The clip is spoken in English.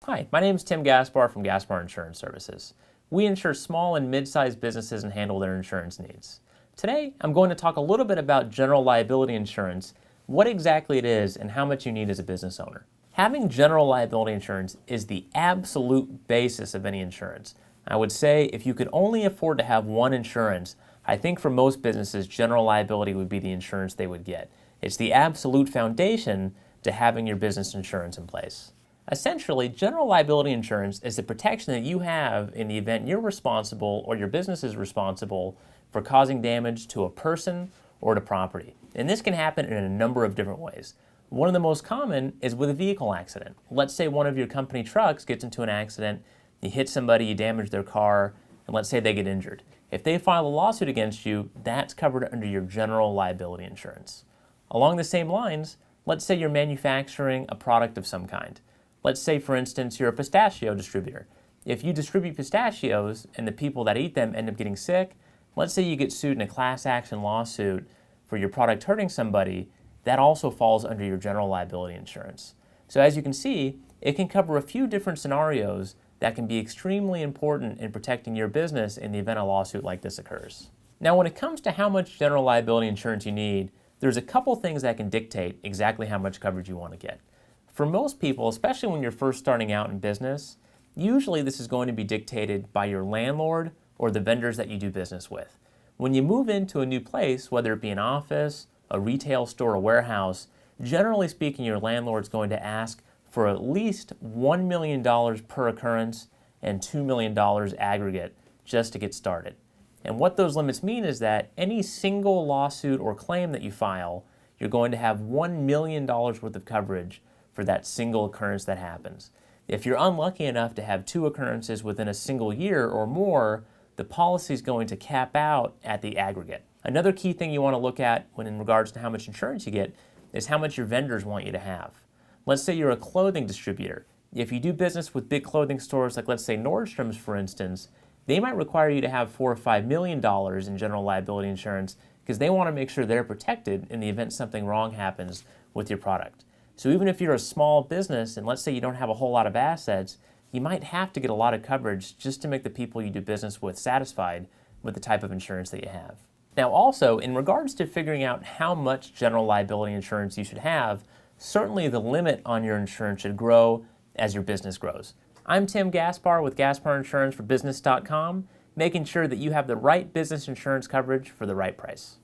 Hi, my name is Tim Gaspar from Gaspar Insurance Services. We insure small and mid-sized businesses and handle their insurance needs. Today, I'm going to talk a little bit about general liability insurance, what exactly it is, and how much you need as a business owner. Having general liability insurance is the absolute basis of any insurance. I would say if you could only afford to have one insurance, I think for most businesses, general liability would be the insurance they would get. It's the absolute foundation to having your business insurance in place. Essentially, general liability insurance is the protection that you have in the event you're responsible or your business is responsible for causing damage to a person or to property. And this can happen in a number of different ways. One of the most common is with a vehicle accident. Let's say one of your company trucks gets into an accident, you hit somebody, you damage their car, and let's say they get injured. If they file a lawsuit against you, that's covered under your general liability insurance. Along the same lines, let's say you're manufacturing a product of some kind. Let's say, for instance, you're a pistachio distributor. If you distribute pistachios and the people that eat them end up getting sick, let's say you get sued in a class action lawsuit for your product hurting somebody, that also falls under your general liability insurance. So as you can see, it can cover a few different scenarios that can be extremely important in protecting your business in the event a lawsuit like this occurs. Now, when it comes to how much general liability insurance you need, there's a couple things that can dictate exactly how much coverage you want to get. For most people, especially when you're first starting out in business, usually this is going to be dictated by your landlord or the vendors that you do business with. When you move into a new place, whether it be an office, a retail store, a warehouse, generally speaking, your landlord's going to ask for at least $1 million per occurrence and $2 million aggregate just to get started. And what those limits mean is that any single lawsuit or claim that you file, you're going to have $1 million worth of coverage for that single occurrence that happens. If you're unlucky enough to have 2 occurrences within a single year or more, the policy is going to cap out at the aggregate. Another key thing you want to look at when in regards to how much insurance you get is how much your vendors want you to have. Let's say you're a clothing distributor. If you do business with big clothing stores like, let's say, Nordstrom's, for instance, they might require you to have $4 or $5 million in general liability insurance because they want to make sure they're protected in the event something wrong happens with your product. So even if you're a small business and let's say you don't have a whole lot of assets, you might have to get a lot of coverage just to make the people you do business with satisfied with the type of insurance that you have. Now also, in regards to figuring out how much general liability insurance you should have, certainly the limit on your insurance should grow as your business grows. I'm Tim Gaspar with Gaspar Insurance for Business.com, making sure that you have the right business insurance coverage for the right price.